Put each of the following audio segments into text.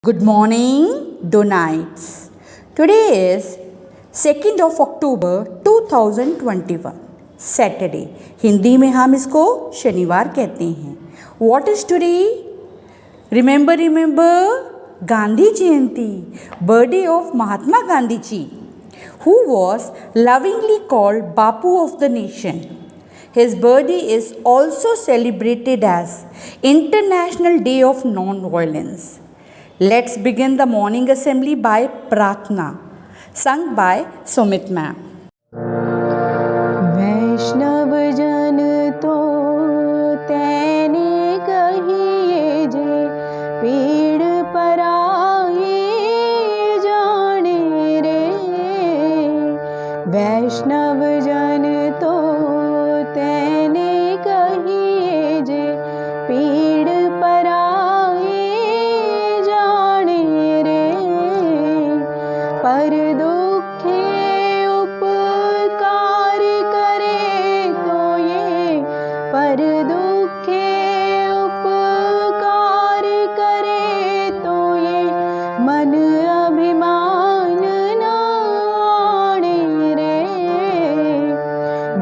Good morning, Donites. Today is 2nd of October 2021, Saturday. Hindi में हम इसको शनिवार कहते हैं. What is today? Remember Gandhi Jayanti, birthday of Mahatma Gandhi ji, who was lovingly called Bapu of the nation. His birthday is also celebrated as International Day of Non-Violence. Let's begin the morning assembly by Pratna, sung by Sumit ma'am. वैष्णव जन तो तेने कहिए जे पीड़ पराई जाने रे। वैष्णव जन तो तेने कहिए जे पीड़ पराई जाने रे। पर दुखे उपकार करे तो ये, पर दुखे उपकार करे तो ये मन अभिमान ना आणे रे।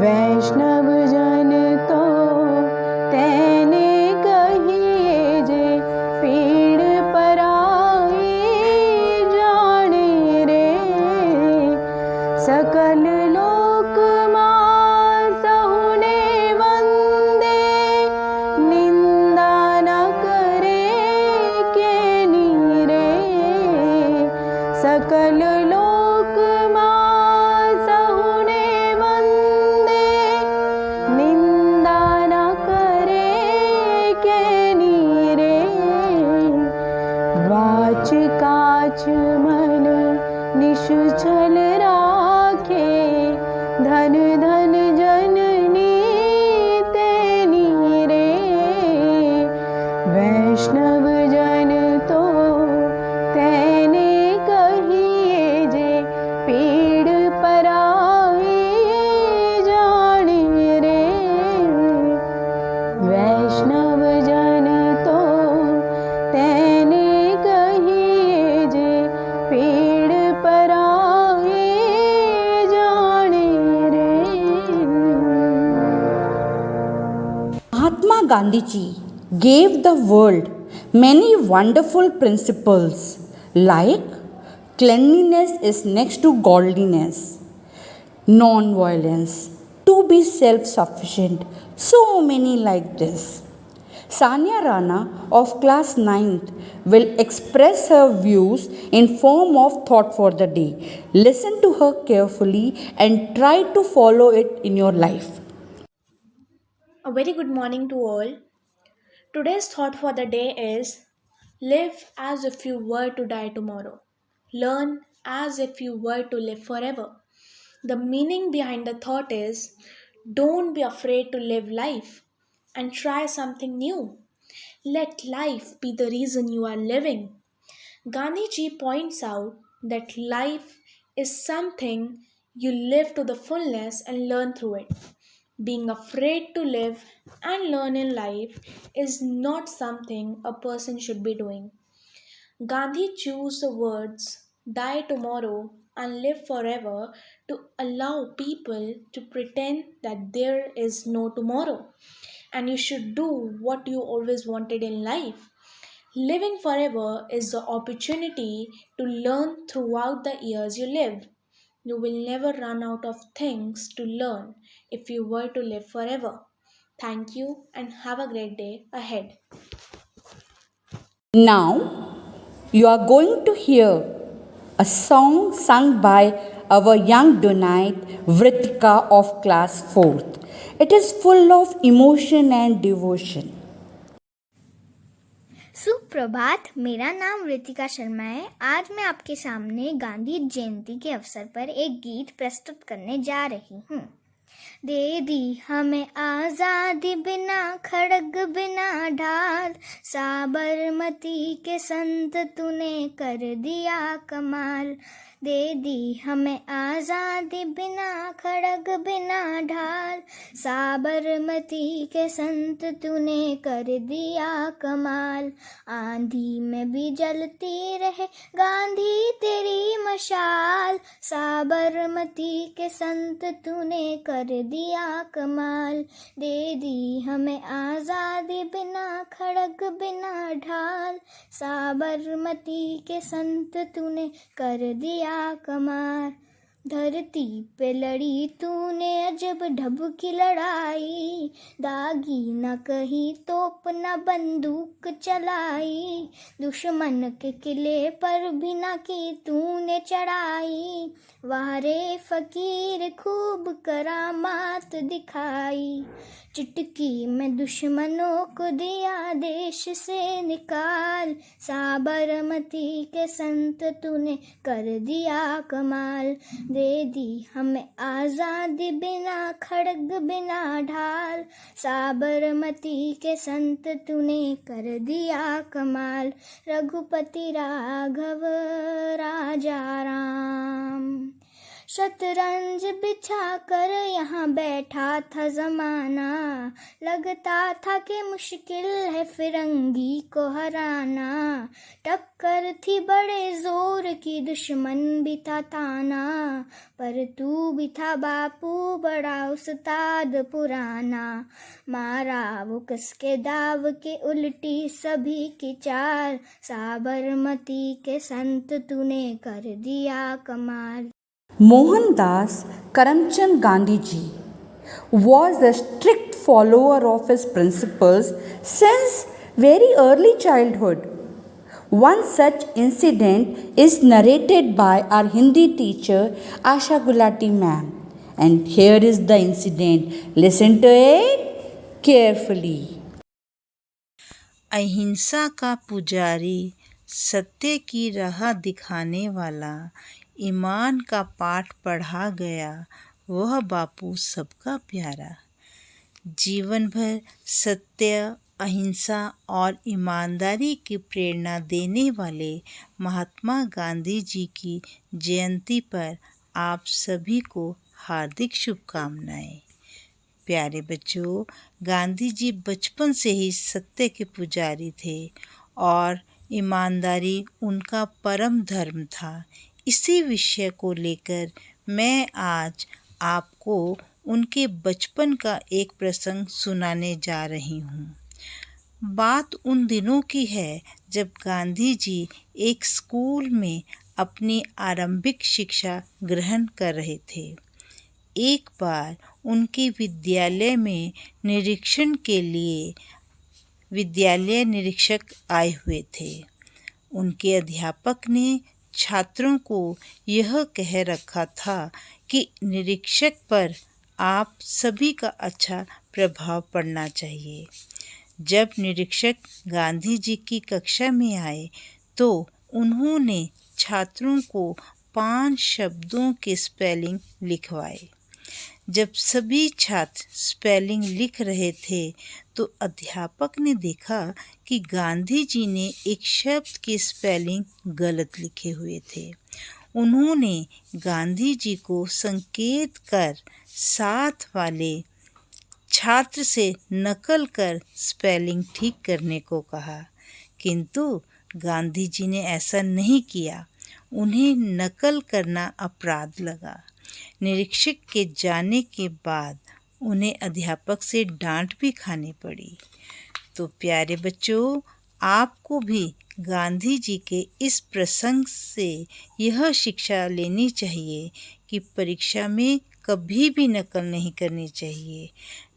वैष्णव जन तो तेने कहिए जे पीड़ पराई जाने रे। सकल लोक मां सहुने वंदे, निंदा न करे के नीरे। सकल लोक मां सहुने वंदे, निंदा न करे के नीरे। वाच काच मन निश्चल राखे, धन धन जननी तेनी रे। वैष्णव जन तो तेने कहिए जे पीड़ पराई जाने रे। वैष्णव जन तो तेने कहिए जे पीड़ पराई जाने रे। Mahatma Gandhi ji gave the world many wonderful principles like cleanliness is next to godliness, non-violence, to be self-sufficient, so many like this. Sanya Rana of class 9th will express her views in form of thought for the day. Listen to her carefully and try to follow it in your life. A very good morning to all. Today's thought for the day is live as if you were to die tomorrow. Learn as if you were to live forever. The meaning behind the thought is don't be afraid to live life and try something new. Let life be the reason you are living. Gandhi ji points out that life is something you live to the fullness and learn through it. Being afraid to live and learn in life is not something a person should be doing. Gandhi chose the words die tomorrow and live forever to allow people to pretend that there is no tomorrow and you should do what you always wanted in life. Living forever is the opportunity to learn throughout the years you live. You will never run out of things to learn if you were to live forever. Thank you and have a great day ahead. Now, you are going to hear a song sung by our young Donite Vritika of class 4th. It is full of emotion and devotion. सुप्रभात, मेरा नाम रितिका शर्मा है। आज मैं आपके सामने गांधी जयंती के अवसर पर एक गीत प्रस्तुत करने जा रही हूँ। दे दी हमें आज़ादी बिना खड़ग बिना ढाल, साबरमती के संत तूने कर दिया कमाल। दे दी हमें आज़ादी बिना खड़ग बिना ढाल, साबरमती के संत तूने कर दिया कमाल। आंधी में भी जलती रहे गांधी तेरी मशाल, साबरमती के संत तूने कर दिया कमाल। दे दी हमें आज़ादी बिना खड़ग बिना ढाल, साबरमती के संत तूने कर दिया कमाल। धरती पे लड़ी तूने अजब ढब की लड़ाई, दागी न कही तोप न बंदूक चलाई, दुश्मन के किले पर भी न की तूने चढ़ाई, वारे फकीर खूब करामात दिखाई। चुटकी में दुश्मनों को दिया देश से निकाल, साबरमती के संत तूने कर दिया कमाल। दे दी हमें आज़ादी बिना खड़ग बिना ढाल, साबरमती के संत तूने कर दिया कमाल। रघुपति राघव राजा राम, शतरंज बिछा कर यहाँ बैठा था जमाना, लगता था कि मुश्किल है फिरंगी को हराना। टक्कर थी बड़े जोर की दुश्मन भी था ताना, पर तू भी था बापू बड़ा उस्ताद पुराना। मारा वो कसके दाव के उल्टी सभी की चाल, साबरमती के संत तूने कर दिया कमाल। Mohandas Karamchand Gandhi ji was a strict follower of his principles since very early childhood. One such incident is narrated by our Hindi teacher Asha Gulati ma'am. And here is the incident. Listen to it carefully. अहिंसा का पुजारी, सत्य की राह दिखाने वाला, ईमान का पाठ पढ़ा गया वह बापू सबका प्यारा। जीवन भर सत्य, अहिंसा और ईमानदारी की प्रेरणा देने वाले महात्मा गांधी जी की जयंती पर आप सभी को हार्दिक शुभकामनाएं। प्यारे बच्चों, गांधी जी बचपन से ही सत्य के पुजारी थे और ईमानदारी उनका परम धर्म था। इसी विषय को लेकर मैं आज आपको उनके बचपन का एक प्रसंग सुनाने जा रही हूँ। बात उन दिनों की है जब गांधी जी एक स्कूल में अपनी आरंभिक शिक्षा ग्रहण कर रहे थे। एक बार उनके विद्यालय में निरीक्षण के लिए विद्यालय निरीक्षक आए हुए थे। उनके अध्यापक ने छात्रों को यह कह रखा था कि निरीक्षक पर आप सभी का अच्छा प्रभाव पड़ना चाहिए। जब निरीक्षक गांधी जी की कक्षा में आए तो उन्होंने छात्रों को 5 शब्दों के स्पेलिंग लिखवाए। जब सभी छात्र स्पेलिंग लिख रहे थे तो अध्यापक ने देखा कि गांधी जी ने एक शब्द की स्पेलिंग गलत लिखे हुए थे। उन्होंने गांधी जी को संकेत कर साथ वाले छात्र से नकल कर स्पेलिंग ठीक करने को कहा, किंतु गांधी जी ने ऐसा नहीं किया। उन्हें नकल करना अपराध लगा। निरीक्षक के जाने के बाद उन्हें अध्यापक से डांट भी खानी पड़ी। तो प्यारे बच्चों, आपको भी गांधी जी के इस प्रसंग से यह शिक्षा लेनी चाहिए कि परीक्षा में कभी भी नकल नहीं करनी चाहिए।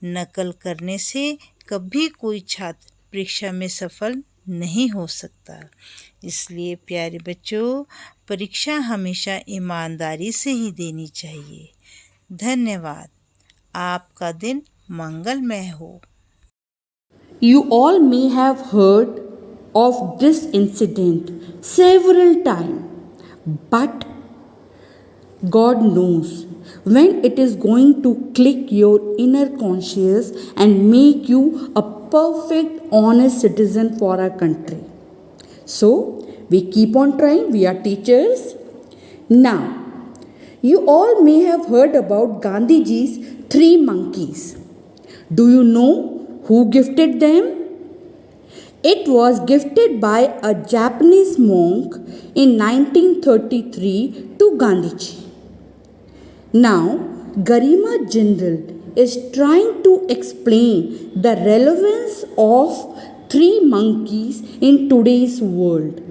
नकल करने से कभी कोई छात्र परीक्षा में सफल नहीं हो सकता। इसलिए प्यारे बच्चों, परीक्षा हमेशा ईमानदारी से ही देनी चाहिए। धन्यवाद। आपका दिन मंगलमय हो। You all may have heard of this incident several times, but God knows when it is going to click your inner conscious and make you a perfect, honest citizen for our country. So, we keep on trying. We are teachers. Now, you all may have heard about Gandhiji's 3 monkeys. Do you know who gifted them? It was gifted by a Japanese monk in 1933 to Gandhiji. Now, Garima Jindal is trying to explain the relevance of 3 monkeys in today's world.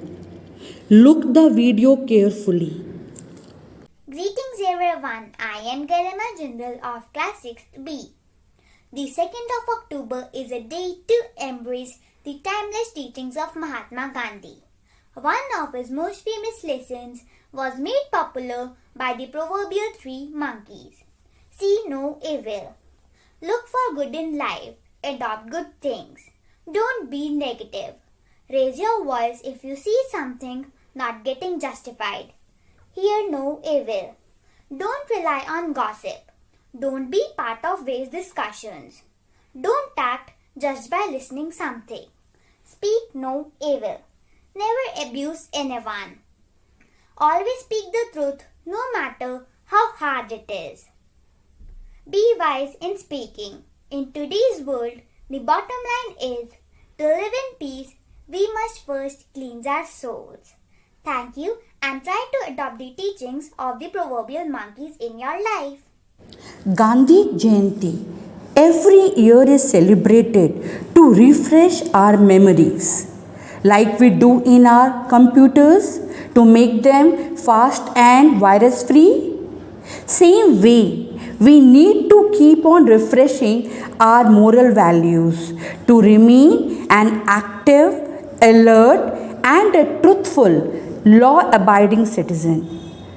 Look the video carefully. Greetings everyone, I am Garima Jindal of class 6th B. The 2nd of October is a day to embrace the timeless teachings of Mahatma Gandhi. One of his most famous lessons was made popular by the proverbial 3 monkeys. See no evil. Look for good in life. Adopt good things. Don't be negative. Raise your voice if you see something not getting justified. Hear no evil. Don't rely on gossip. Don't be part of race discussions. Don't act just by listening something. Speak no evil. Never abuse anyone. Always speak the truth no matter how hard it is. Be wise in speaking. In today's world, the bottom line is to live in peace, we must first cleanse our souls. Thank you and try to adopt the teachings of the proverbial monkeys in your life. Gandhi Jayanti every year is celebrated to refresh our memories, like we do in our computers to make them fast and virus free. Same way, we need to keep on refreshing our moral values to remain an active, alert, and a truthful, law abiding citizen.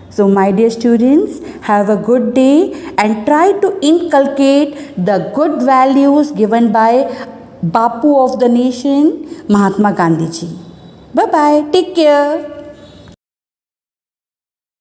So, my dear students, have a good day and try to inculcate the good values given by Bapu of the nation, Mahatma Gandhi ji. Bye bye. Take care.